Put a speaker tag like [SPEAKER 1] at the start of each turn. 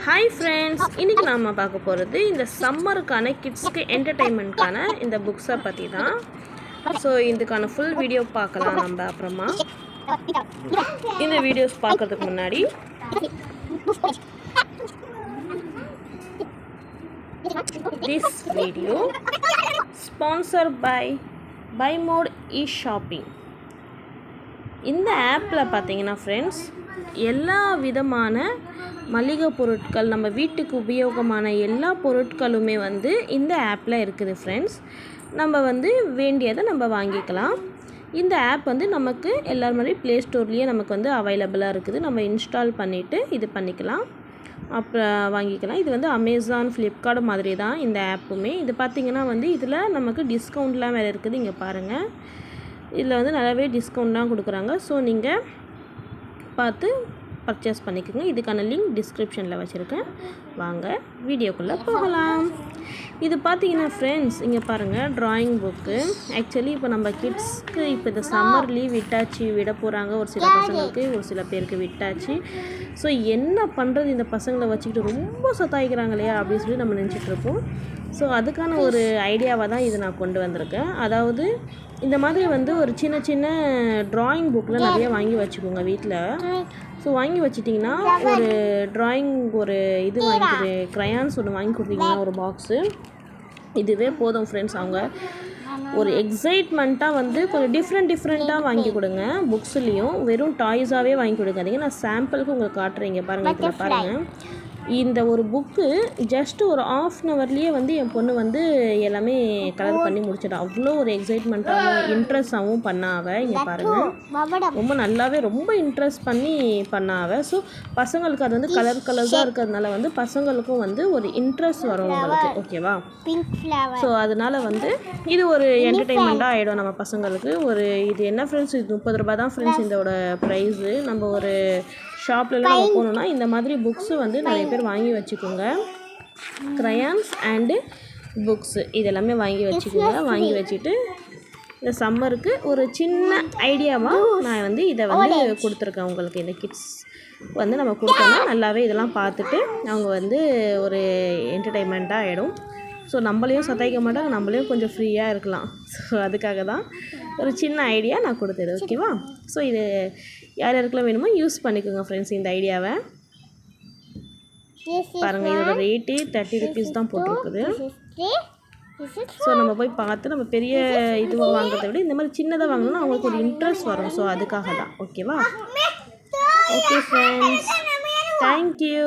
[SPEAKER 1] Hi friends, இன்றைக்கி நாம் பார்க்க போகிறது இந்த சம்மருக்கான கிட்ஸ்க்கு என்டர்டெயின்மெண்ட்கான இந்த புக்ஸை பற்றி தான். ஸோ இதுக்கான ஃபுல் வீடியோ பார்க்கலாம் நம்ம அப்புறமா. இந்த வீடியோஸ் பார்க்குறதுக்கு முன்னாடி this video sponsor by mod e-shopping. இந்த ஆப்பில் பார்த்தீங்கன்னா ஃப்ரெண்ட்ஸ், எல்லா விதமான மளிகை பொருட்கள், நம்ம வீட்டுக்கு உபயோகமான எல்லா பொருட்களுமே இந்த ஆப்பில் இருக்குது ஃப்ரெண்ட்ஸ். நம்ம வேண்டியதை நம்ம வாங்கிக்கலாம். இந்த ஆப் நமக்கு எல்லார் மாதிரி ப்ளே ஸ்டோர்லேயே நமக்கு அவைலபிளாக இருக்குது. நம்ம இன்ஸ்டால் பண்ணிவிட்டு இது பண்ணிக்கலாம், அப்புறம் வாங்கிக்கலாம். இது அமேசான், ஃப்ளிப்கார்ட் மாதிரி தான் இந்த ஆப்புமே. இது பார்த்திங்கன்னா இதில் நமக்கு டிஸ்கவுண்ட்லாம் வேறு இருக்குது. இங்கே பாருங்கள், இதில் நிறையவே டிஸ்கவுண்ட்லாம் கொடுக்குறாங்க. ஸோ நீங்கள் பார்த்து பர்ச்சேஸ் பண்ணிக்கோங்க. இதுக்கான லிங்க் டிஸ்கிரிப்ஷனில் வச்சுருக்கேன். வாங்க வீடியோக்குள்ளே போகலாம். இது பார்த்தீங்கன்னா ஃப்ரெண்ட்ஸ், இங்கே பாருங்கள், ட்ராயிங் புக்கு. ஆக்சுவலி இப்போ நம்ம கிட்ஸ்க்கு இப்போ இந்த சம்மர் லீவ் விட போகிறாங்க. ஒரு சில பசங்களுக்கு, ஒரு சில பேருக்கு விட்டாச்சு. ஸோ என்ன பண்ணுறது, இந்த பசங்களை வச்சுக்கிட்டு ரொம்ப சத்தாய்க்கிறாங்க இல்லையா அப்படின்னு சொல்லி நம்ம நினச்சிட்ருப்போம். ஸோ அதுக்கான ஒரு ஐடியாவாக தான் இது நான் கொண்டு வந்திருக்கேன். அதாவது இந்த மாதிரி ஒரு சின்ன சின்ன ட்ராயிங் புக்கில் நிறைய வாங்கி வச்சுக்கோங்க வீட்டில். ஸோ வாங்கி வச்சிட்டிங்கன்னா ஒரு ட்ராயிங் ஒரு இது வாங்கி க்ரையான்ஸ் ஒன்று வாங்கி கொடுத்தீங்கன்னா ஒரு பாக்ஸு, இதுவே போதும் ஃப்ரெண்ட்ஸ். அவங்க ஒரு எக்ஸைட்மெண்ட்டாக கொஞ்சம் டிஃப்ரெண்ட்டாக வாங்கி கொடுங்க. புக்ஸ்லேயும் வெறும் டாய்ஸாகவே வாங்கி கொடுக்காதீங்க. நான் சாம்பிளுக்கு உங்களுக்கு காட்டுறீங்க பாருங்கள். இதில் பாருங்கள், இந்த ஒரு புக்கு ஜஸ்ட் ஒரு ½ ஹவர்லேயே என் பொண்ணு எல்லாமே கலர் பண்ணி முடிச்சிட்டா. அவ்வளோ ஒரு எக்ஸைட்மெண்ட்டாகவும் இன்ட்ரெஸ்டாகவும் பண்ணாவ. இங்கே பாருங்கள், ரொம்ப நல்லாவே ரொம்ப இன்ட்ரெஸ்ட் பண்ணி பண்ணாவ. ஸோ பசங்களுக்கு அது கலர்ஸாக இருக்கிறதுனால பசங்களுக்கும் ஒரு இன்ட்ரெஸ்ட் வரும் உங்களுக்கு, ஓகேவா? ஸோ அதனால் இது ஒரு என்டர்டெயின்மெண்ட்டாக ஆகிடும் நம்ம பசங்களுக்கு. இது என்ன ஃப்ரெண்ட்ஸ், இது 30 ரூபா தான் ஃப்ரெண்ட்ஸ் இதோட ப்ரைஸு. நம்ம ஒரு ஷாப்லலாம் நம்ம போனோம்னா இந்த மாதிரி புக்ஸு நிறைய பேர் வாங்கி வச்சுக்கோங்க. க்ரையான்ஸ் அண்டு புக்ஸு இதெல்லாமே வாங்கி வச்சுக்கோங்க. வாங்கி வச்சுட்டு இந்த சம்மருக்கு ஒரு சின்ன ஐடியாவாக நான் இதை கொடுத்துருக்கேன் உங்களுக்கு. இந்த கிட்ஸ் நம்ம கொடுத்தோம்னா நல்லாவே இதெல்லாம் பார்த்துட்டு அவங்க ஒரு என்டர்டெயின்மெண்ட்டாக ஆகிடும். ஸோ நம்மளையும் சத்தாய்க்க மாட்டாங்க, நம்மளையும் கொஞ்சம் ஃப்ரீயாக இருக்கலாம். ஸோ அதுக்காக தான் ஒரு சின்ன ஐடியா நான் கொடுத்தது, ஓகேவா? ஸோ இது யார் யாருக்கெல்லாம் வேணுமோ யூஸ் பண்ணிக்கோங்க ஃப்ரெண்ட்ஸ் இந்த ஐடியாவை. பாருங்கள், இதோட ரேட்டு 30 ருபீஸ் தான் போட்டிருக்குது. ஸோ நம்ம போய் பார்த்து நம்ம பெரிய இதுவாக வாங்குறதை விட இந்த மாதிரி சின்னதாக வாங்கினோன்னா அவங்களுக்கு ஒரு இன்ட்ரெஸ்ட் வரும். ஸோ அதுக்காக தான், ஓகேவா? Okay friends, thank you.